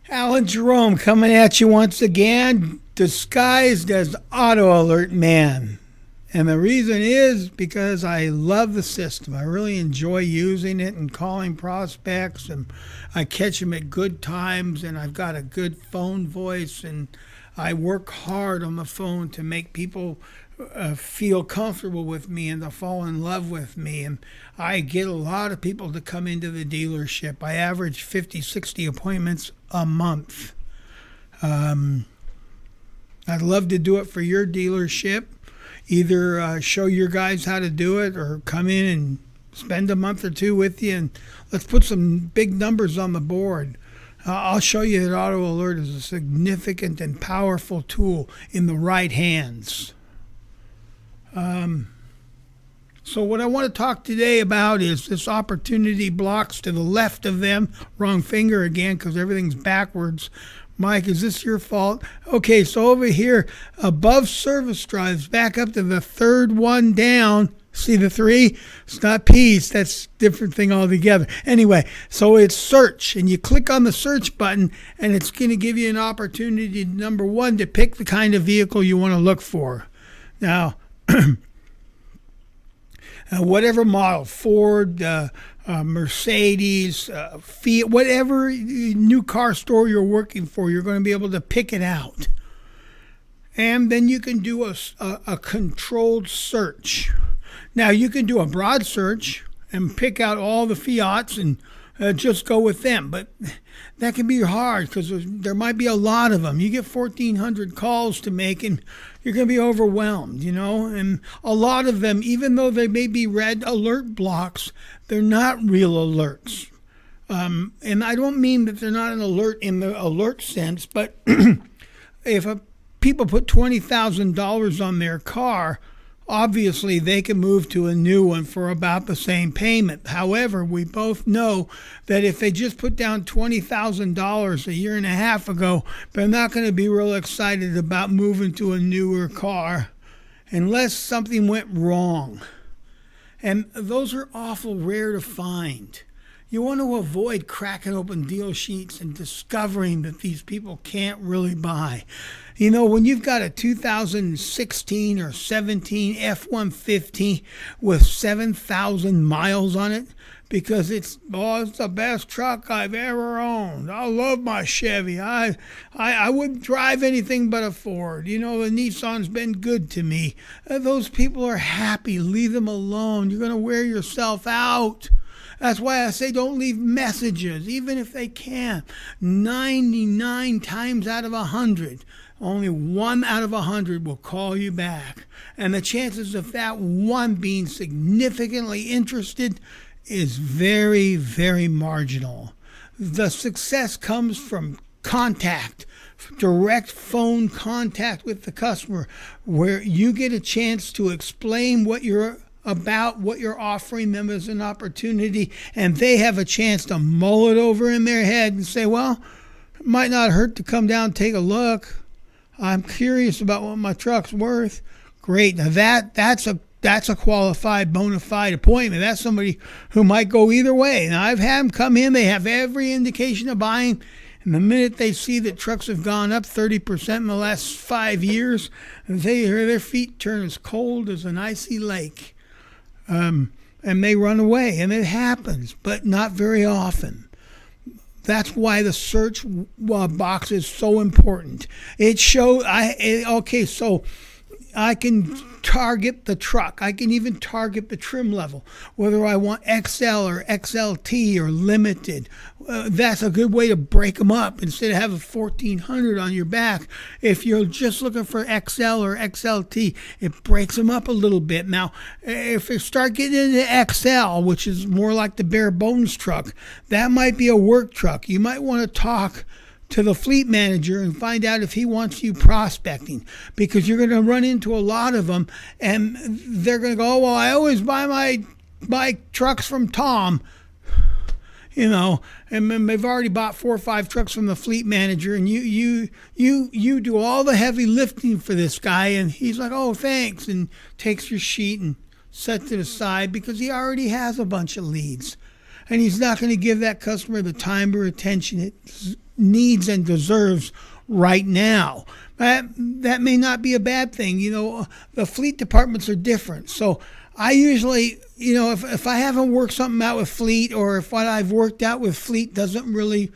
Alan Jerome coming at you once again, disguised as Auto Alert Man. And the reason is because I love the system. I really enjoy using it and calling prospects, and I catch them at good times, and I've got a good phone voice, and I work hard on the phone to make people feel comfortable with me and to fall in love with me. And I get a lot of people to come into the dealership. I average 50, 60 appointments a month. I'd love to do it for your dealership. Either show your guys how to do it or come in and spend a month or two with you and let's put some big numbers on the board. I'll show you that Auto Alert is a significant and powerful tool in the right hands. So what I want to talk today about is this opportunity blocks to the left of them. Wrong finger again because everything's backwards. Mike, is this your fault? Okay, so over here, above service drives, back up to the third one down. See the three? It's not peace. That's a different thing altogether. Anyway, so it's search, and you click on the search button, and it's going to give you an opportunity, number one, to pick the kind of vehicle you want to look for. Now, whatever model, Ford, Mercedes, Fiat, whatever new car store you're working for, you're going to be able to pick it out. And then you can do a controlled search. Now, you can do a broad search and pick out all the Fiats and just go with them. But that can be hard because there might be a lot of them. You get 1,400 calls to make and you're going to be overwhelmed, you know. And a lot of them, even though they may be red alert blocks, they're not real alerts. And I don't mean that they're not an alert in the alert sense, but if people put $20,000 on their car, obviously they can move to a new one for about the same payment. However, we both know that if they just put down $20,000 a year and a half ago, they're not going to be real excited about moving to a newer car unless something went wrong. And those are awful rare to find. You want to avoid cracking open deal sheets and discovering that these people can't really buy. You know, when you've got a 2016 or 17 F-150 with 7,000 miles on it, because it's the best truck I've ever owned. I love my Chevy. I wouldn't drive anything but a Ford. You know, the Nissan's been good to me. Those people are happy. Leave them alone. You're going to wear yourself out. That's why I say don't leave messages, even if they can. 99 times out of 100, only 1 out of 100 will call you back. And the chances of that one being significantly interested is very, very marginal. The success comes from contact, direct phone contact with the customer, where you get a chance to explain what you're offering them as an opportunity, and they have a chance to mull it over in their head and say, well, it might not hurt to come down and take a look. I'm curious about what my truck's worth. Great. Now that's a qualified, bona fide appointment. That's somebody who might go either way. Now, I've had them come in. They have every indication of buying. And the minute they see that trucks have gone up 30% in the last 5 years, their feet turn as cold as an icy lake. And they run away. And it happens, but not very often. That's why the search box is so important. It shows, so I can target the truck. I can even target the trim level, whether I want XL or XLT or limited. That's a good way to break them up instead of having 1,400 on your back. If you're just looking for XL or XLT, it breaks them up a little bit. Now, if you start getting into XL, which is more like the bare bones truck, that might be a work truck. You might want to talk to the fleet manager and find out if he wants you prospecting, because you're going to run into a lot of them and they're going to go, oh, well, I always buy my trucks from Tom, you know, and they've already bought 4 or 5 trucks from the fleet manager, and you do all the heavy lifting for this guy, and he's like, oh, thanks, and takes your sheet and sets it aside because he already has a bunch of leads. and he's not going to give that customer the time or attention it needs and deserves right now. That may not be a bad thing. The fleet departments are different. So I usually, if I haven't worked something out with fleet, or if what I've worked out with fleet doesn't really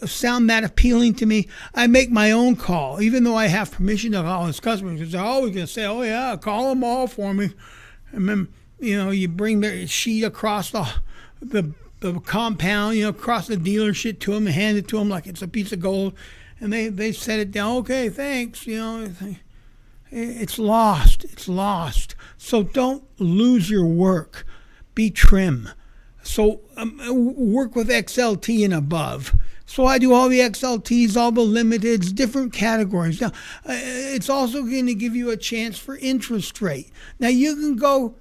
sound that appealing to me, I make my own call, even though I have permission to call his customers, because they're always going to say, oh yeah, call them all for me. And then, you bring their sheet across the compound, across the dealership to them and hand it to them like it's a piece of gold. And they set it down. Okay, thanks. It's lost. It's lost. So don't lose your work. Be trim. So work with XLT and above. So I do all the XLTs, all the limiteds, different categories. Now, it's also going to give you a chance for interest rate. Now, you can go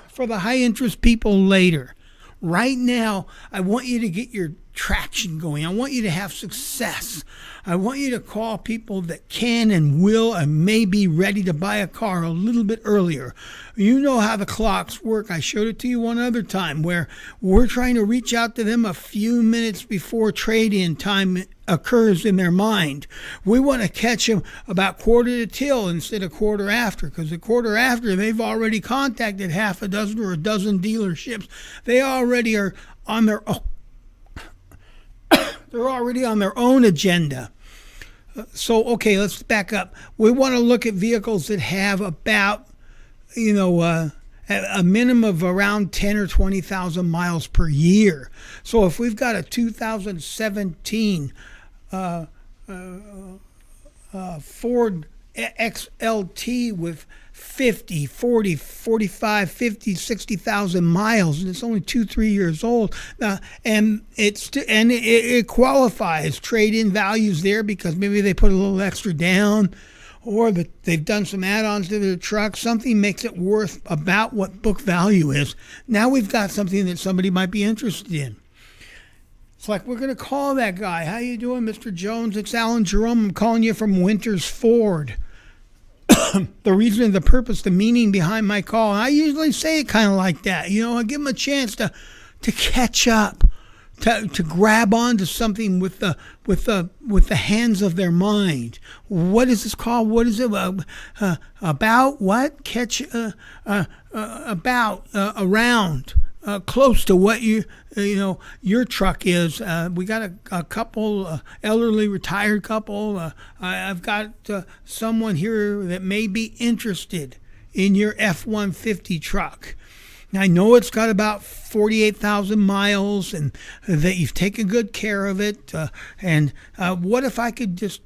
for the high interest people later. Right now, I want you to get your traction going. I want you to have success. I want you to call people that can and will and may be ready to buy a car a little bit earlier. You know how the clocks work. I showed it to you one other time, where we're trying to reach out to them a few minutes before trade-in time occurs in their mind. We want to catch them about quarter to till instead of quarter after, because a quarter after, they've already contacted half a dozen or a dozen dealerships. They already are on their own. They're already on their own agenda. So, okay, let's back up. We want to look at vehicles that have about, a minimum of around 10 or 20,000 miles per year. So if we've got a 2017 Ford XLT with 50, 40, 45, 50, 60,000 miles, and it's only 2-3 years old. And it qualifies trade-in values there, because maybe they put a little extra down, or they've done some add-ons to their truck. Something makes it worth about what book value is. Now we've got something that somebody might be interested in. It's like, we're going to call that guy. How you doing, Mr. Jones? It's Alan Jerome. I'm calling you from Winters Ford. The reason, the purpose, the meaning behind my call. I usually say it kind of like that. I give them a chance to catch up, to grab onto something with the hands of their mind. What is this called? What is it about? What catch about around? Close to what your truck is. We got a couple, elderly retired couple. I've got someone here that may be interested in your F-150 truck. Now, I know it's got about 48,000 miles, and that you've taken good care of it. And what if I could just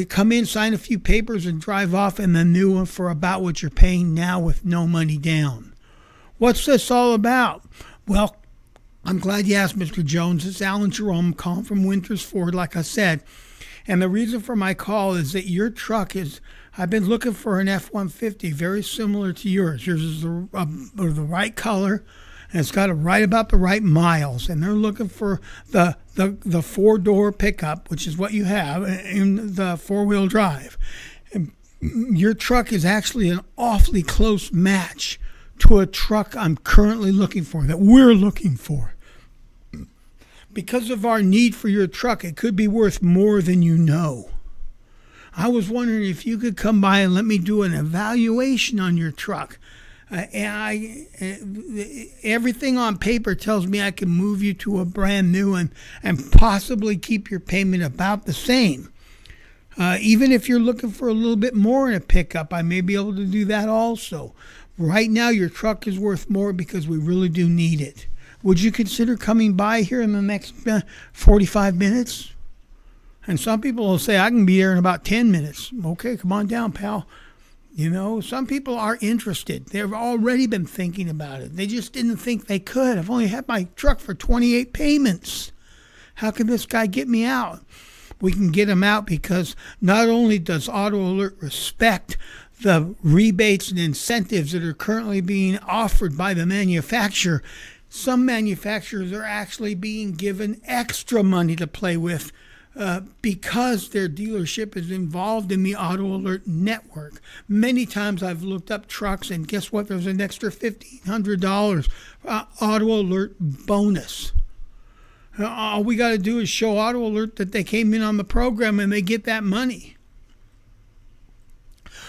come in, sign a few papers, and drive off in the new one for about what you're paying now with no money down? What's this all about? Well, I'm glad you asked, Mr. Jones. It's Alan Jerome calling from Winters Ford, like I said. And the reason for my call is that your truck I've been looking for an F-150 very similar to yours. Yours is the right color, and it's got right about the right miles. And they're looking for the 4-door pickup, which is what you have in the 4-wheel drive. And your truck is actually an awfully close match to a truck I'm currently looking for, that we're looking for. Because of our need for your truck, it could be worth more than you know. I was wondering if you could come by and let me do an evaluation on your truck. Everything on paper tells me I can move you to a brand new and possibly keep your payment about the same. Even if you're looking for a little bit more in a pickup, I may be able to do that also. Right now, your truck is worth more because we really do need it. Would you consider coming by here in the next 45 minutes? And some people will say, I can be there in about 10 minutes. Okay, come on down, pal. Some people are interested. They've already been thinking about it. They just didn't think they could. I've only had my truck for 28 payments. How can this guy get me out? We can get him out because not only does Auto Alert respect the rebates and incentives that are currently being offered by the manufacturer, some manufacturers are actually being given extra money to play with because their dealership is involved in the Auto Alert network. Many times I've looked up trucks, and guess what? There's an extra $1,500 Auto Alert bonus. All we got to do is show Auto Alert that they came in on the program, and they get that money.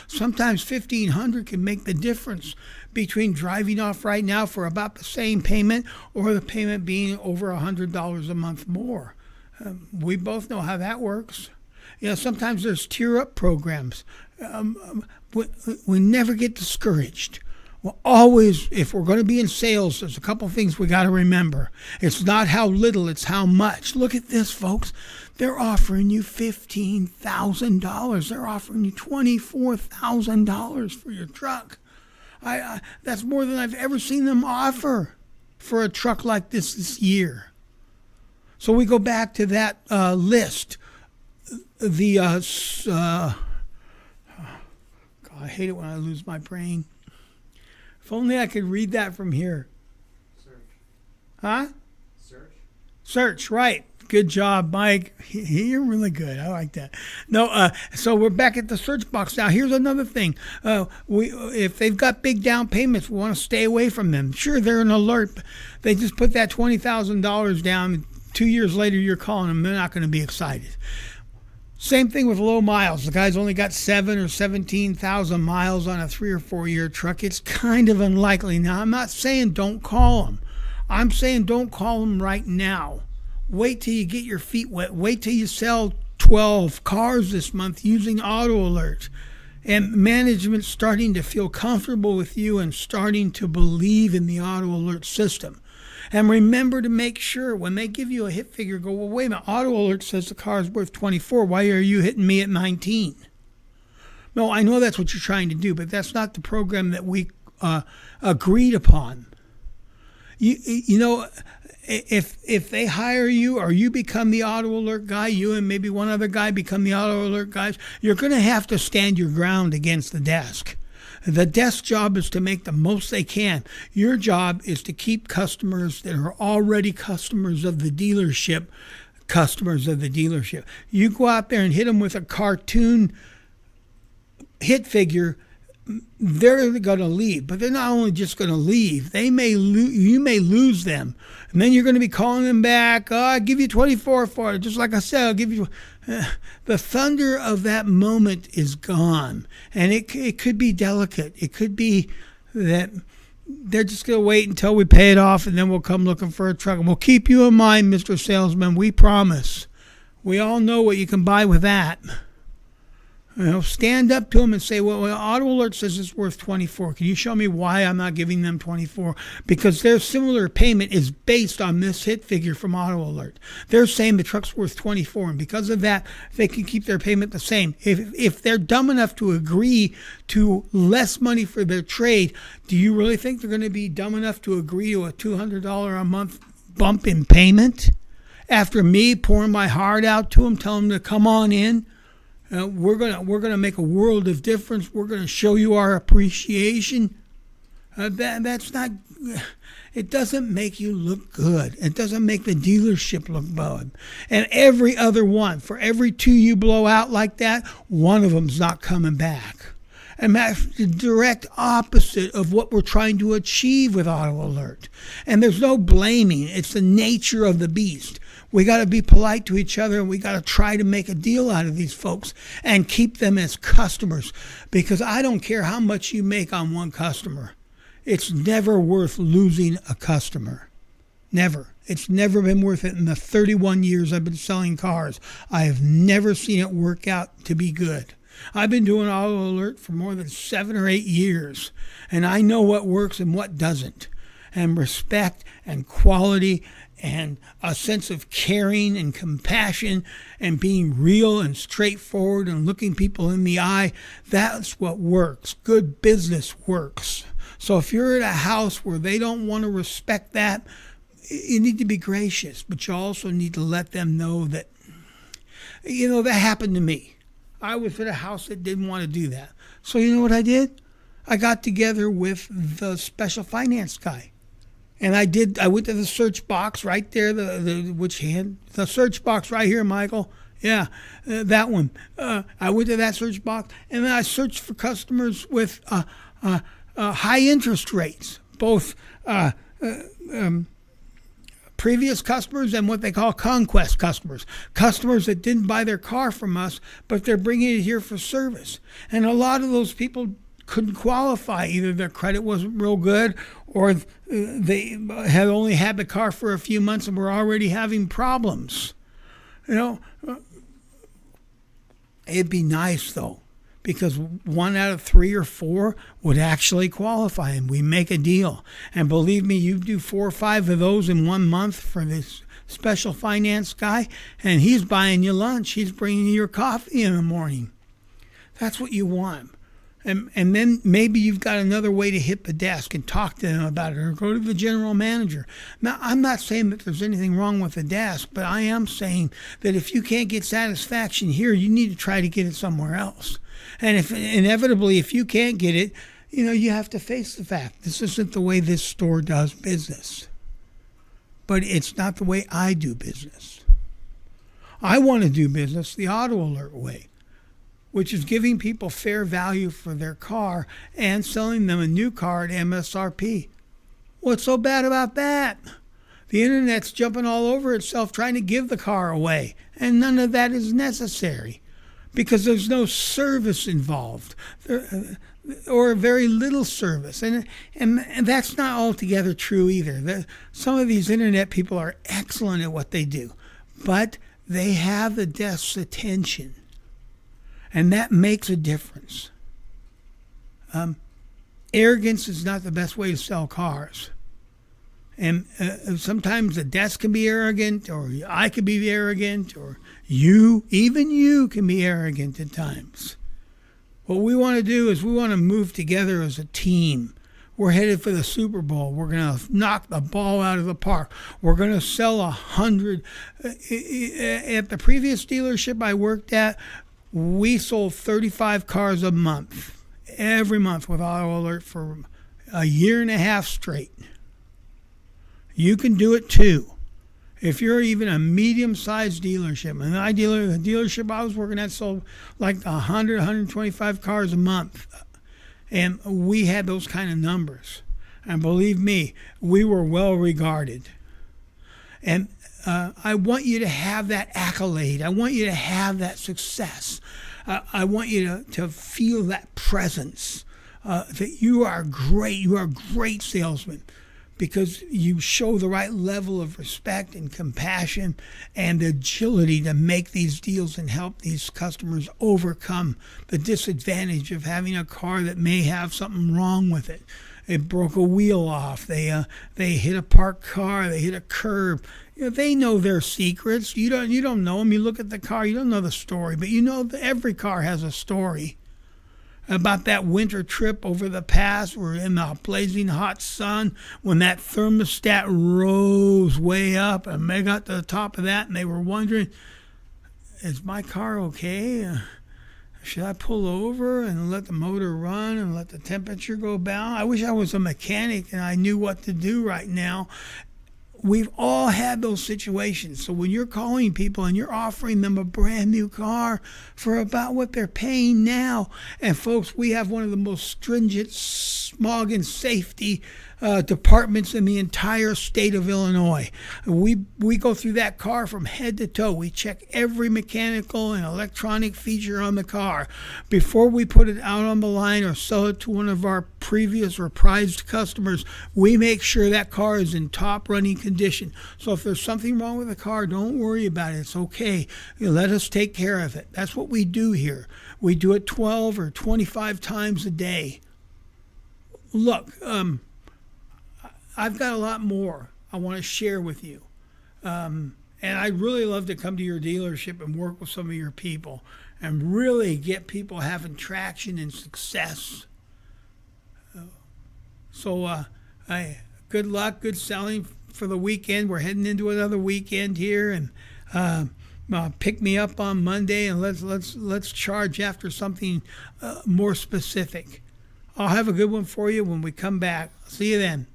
Sometimes $1,500 can make the difference between driving off right now for about the same payment or the payment being over $100 a month more. We both know how that works. Sometimes there's tier-up programs. We never get discouraged. Well, always, if we're going to be in sales, there's a couple things we got to remember. It's not how little, it's how much. Look at this, folks. They're offering you $15,000. They're offering you $24,000 for your truck. That's more than I've ever seen them offer for a truck like this year. So we go back to that list. God, I hate it when I lose my brain. If only I could read that from here. Search. Huh? Search, right. Good job, Mike. You're really good. I like that. No, so we're back at the search box now. Here's another thing. If they've got big down payments, we want to stay away from them. Sure, they're an alert. They just put that $20,000 down. 2 years later, you're calling them. They're not going to be excited. Same thing with low miles. The guy's only got 7 or 17,000 miles on a 3 or 4 year truck. It's kind of unlikely. Now, I'm not saying don't call them. I'm saying don't call them right now. Wait till you get your feet wet. Wait till you sell 12 cars this month using Auto Alert. And management's starting to feel comfortable with you and starting to believe in the Auto Alert system. And remember to make sure when they give you a hit figure, go, well, wait a minute, Auto Alert says the car is worth 24. Why are you hitting me at 19? No, I know that's what you're trying to do, but that's not the program that we agreed upon. You know, if they hire you or you become the Auto Alert guy, you and maybe one other guy become the Auto Alert guys, you're going to have to stand your ground against the desk. The desk job is to make the most they can. Your job is to keep customers that are already customers of the dealership. You go out there and hit them with a cartoon hit figure, they're going to leave. But they're not only just going to leave, you may lose them. And then you're going to be calling them back. Oh, I'll give you 24 for it. Just like I said, I'll give you... the thunder of that moment is gone. And it could be delicate. It could be that they're just going to wait until we pay it off and then we'll come looking for a truck. And we'll keep you in mind, Mr. Salesman. We promise. We all know what you can buy with that. Stand up to them and say, well, Auto Alert says it's worth 24. Can you show me why I'm not giving them 24? Because their similar payment is based on this hit figure from Auto Alert. They're saying the truck's worth 24, and because of that, they can keep their payment the same. If they're dumb enough to agree to less money for their trade, do you really think they're going to be dumb enough to agree to a $200 a month bump in payment? After me pouring my heart out to them, telling them to come on in? We're gonna make a world of difference. We're gonna show you our appreciation. That's not. It doesn't make you look good. It doesn't make the dealership look good. And every other one, for every 2 you blow out like that, one of them's not coming back. And that's the direct opposite of what we're trying to achieve with Auto Alert. And there's no blaming. It's the nature of the beast. We got to be polite to each other, and we got to try to make a deal out of these folks and keep them as customers, because I don't care how much you make on one customer. It's never worth losing a customer. Never. It's never been worth it in the 31 years I've been selling cars. I have never seen it work out to be good. I've been doing Auto Alert for more than 7 or 8 years, and I know what works and what doesn't. And respect and quality and a sense of caring and compassion and being real and straightforward and looking people in the eye, that's what works. Good business works. So if you're at a house where they don't want to respect that, you need to be gracious, but you also need to let them know that, that happened to me. I was at a house that didn't want to do that. So you know what I did? I got together with the special finance guy. And I went to the search box right there, the search box right here, Michael. Yeah, that one. I went to that search box, and then I searched for customers with high interest rates, both previous customers and what they call conquest customers, customers that didn't buy their car from us, but they're bringing it here for service. And a lot of those people couldn't qualify. Either their credit wasn't real good, or they had only had the car for a few months and were already having problems. It'd be nice, though, because 1 out of 3 or 4 would actually qualify, and we make a deal. And believe me, you do 4 or 5 of those in 1 month for this special finance guy, and he's buying you lunch. He's bringing you your coffee in the morning. That's what you want. And then maybe you've got another way to hit the desk and talk to them about it, or go to the general manager. Now, I'm not saying that there's anything wrong with the desk, but I am saying that if you can't get satisfaction here, you need to try to get it somewhere else. And if you can't get it, you have to face the fact this isn't the way this store does business. But it's not the way I do business. I want to do business the Auto Alert way, which is giving people fair value for their car and selling them a new car at MSRP. What's so bad about that? The internet's jumping all over itself trying to give the car away, and none of that is necessary because there's no service involved, or very little service. And that's not altogether true either. Some of these internet people are excellent at what they do, but they have the desk's attention. And that makes a difference. Arrogance is not the best way to sell cars. And sometimes the desk can be arrogant, or I could be arrogant, or even you can be arrogant at times. What we want to do is we want to move together as a team. We're headed for the Super Bowl. We're going to knock the ball out of the park. We're going to sell 100. At the previous dealership I worked at, we sold 35 cars a month, every month with Auto Alert for a year and a half straight. You can do it too. If you're even a medium-sized dealership, and the dealership I was working at sold like 100, 125 cars a month, and we had those kind of numbers. And believe me, we were well regarded. And I want you to have that accolade. I want you to have that success. I want you to feel that presence, that you are great. You are a great salesman because you show the right level of respect and compassion and agility to make these deals and help these customers overcome the disadvantage of having a car that may have something wrong with it. It broke a wheel off. They hit a parked car. They hit a curb. They know their secrets. You don't know them. You look at the car. You don't know the story, but you know that every car has a story. About that winter trip over the pass, we're in the blazing hot sun when that thermostat rose way up, and they got to the top of that, and they were wondering, "Is my car okay? Should I pull over and let the motor run and let the temperature go down? I wish I was a mechanic and I knew what to do right now." We've all had those situations. So when you're calling people and you're offering them a brand new car for about what they're paying now, and folks, we have one of the most stringent smog and safety departments in the entire state of Illinois. We go through that car from head to toe. We check every mechanical and electronic feature on the car before we put it out on the line or sell it to one of our previous or prized customers. We make sure that car is in top running condition. So if there's something wrong with the car, don't worry about it. It's okay. Let us take care of it. That's what we do here. We do it 12 or 25 times a day. Look, I've got a lot more I want to share with you. And I'd really love to come to your dealership and work with some of your people and really get people having traction and success. So good luck, good selling for the weekend. We're heading into another weekend here, and pick me up on Monday, and let's charge after something more specific. I'll have a good one for you when we come back. See you then.